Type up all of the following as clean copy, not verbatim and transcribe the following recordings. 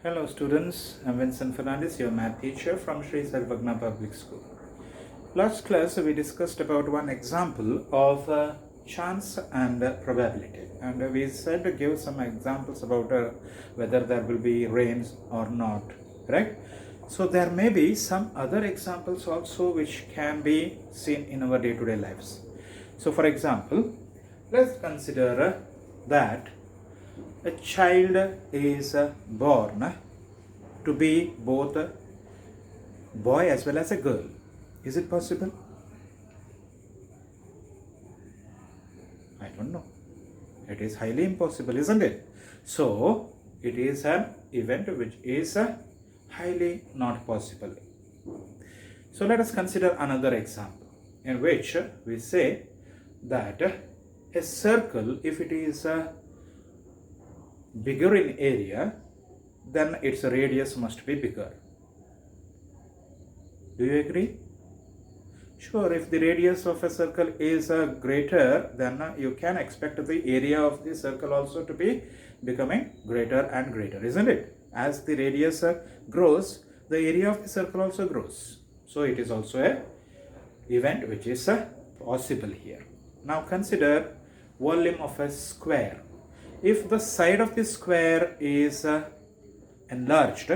Hello students, I'm Vincent Fernandez, your math teacher from Sri Sarvagna Public School. Last class we discussed about one example of chance and probability, and we said to give some examples about whether there will be rains or not, right? So there may be some other examples also which can be seen in our day-to-day lives. So for example, let's consider that a child is born to be both a boy as well as a girl. Is it possible? I don't know. It is highly impossible, isn't it? So, it is an event which is highly not possible. So, let us consider another example in which we say that a circle, if it is bigger in area, then its radius must be bigger. Do you agree? Sure, if the radius of a circle is greater, then you can expect the area of the circle also to be becoming greater and greater, isn't it? As the radius grows, the area of the circle also grows. So it is also a event which is possible here. Now consider volume of a square. If the side of the square is enlarged,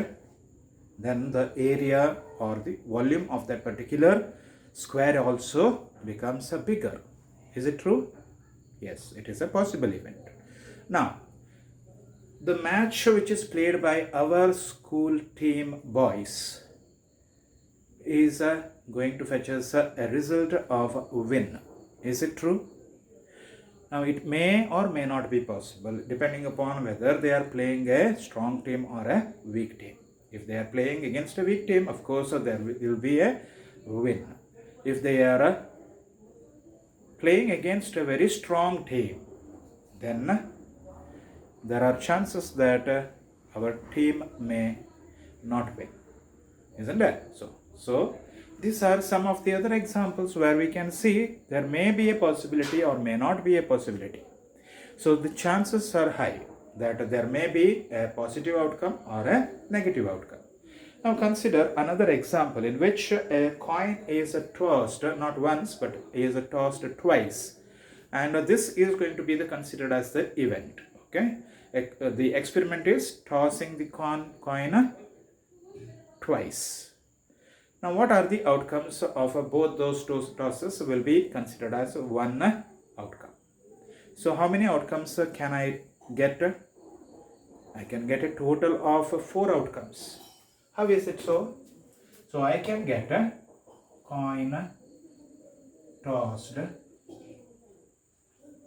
then the area or the volume of that particular square also becomes bigger. Is it true? Yes, it is a possible event. Now, the match which is played by our school team boys is going to fetch us a result of win. Is it true? Now, it may or may not be possible depending upon whether they are playing a strong team or a weak team. If they are playing against a weak team, of course, there will be a win. If they are playing against a very strong team, then there are chances that our team may not win. Isn't it? So these are some of the other examples where we can see there may be a possibility or may not be a possibility. So the chances are high that there may be a positive outcome or a negative outcome. Now consider another example in which a coin is tossed not once but is tossed twice, and this is going to be considered as the event. Okay, the experiment is tossing the coin twice. Now what are the outcomes of both those tosses will be considered as one outcome. So how many outcomes can I get? I can get a total of 4 outcomes. How is it so? So I can get a coin tossed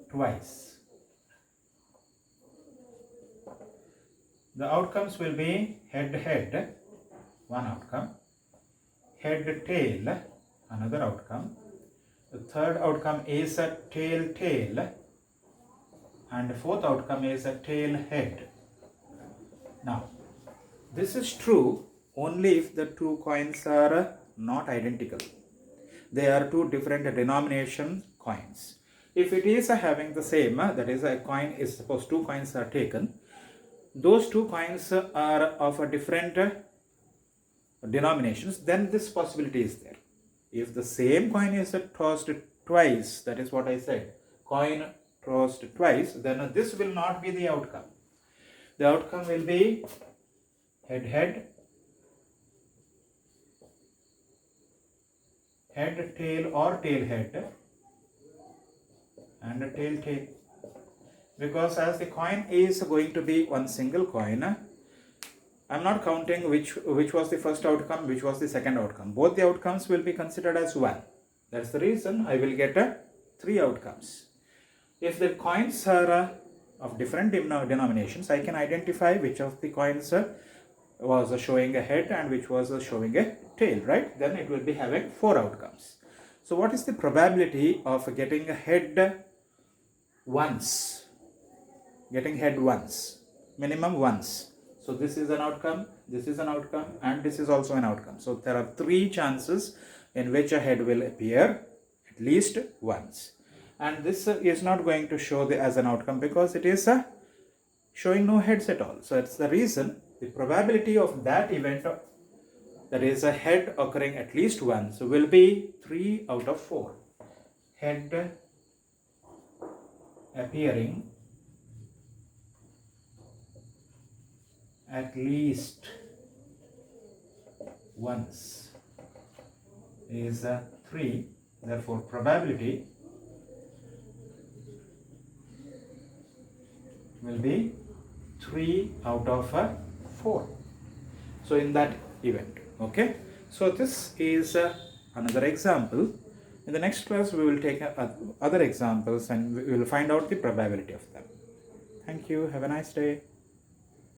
twice. The outcomes will be head, one outcome, head tail, another outcome. The third outcome is a tail, and the fourth outcome is a tail head. Now, this is true only if the two coins are not identical. They are two different denomination coins. If it is having the same, that is a coin is suppose two coins are taken, those two coins are of a different denominations, then this possibility is there. If the same coin is tossed twice, that is what I said, coin tossed twice, then this will not be the outcome. The outcome will be head, tail or tail head, and tail. Because as the coin is going to be one single coin, I am not counting which was the first outcome, which was the second outcome. Both the outcomes will be considered as one. That's the reason I will get 3 outcomes. If the coins are of different denominations, I can identify which of the coins was showing a head and which was showing a tail, right? Then it will be having 4 outcomes. So what is the probability of getting a head once? Getting head once, minimum once. So this is an outcome, this is an outcome, and this is also an outcome. So there are 3 chances in which a head will appear at least once. And this is not going to show as an outcome because it is showing no heads at all. So that's the reason the probability of that event, that is a head occurring at least once, will be 3 out of 4. Head appearing at least once is 3. Therefore, probability will be 3 out of 4. So in that event, okay. So this is another example. In the next class, we will take other examples and we will find out the probability of them. Thank you. Have a nice day.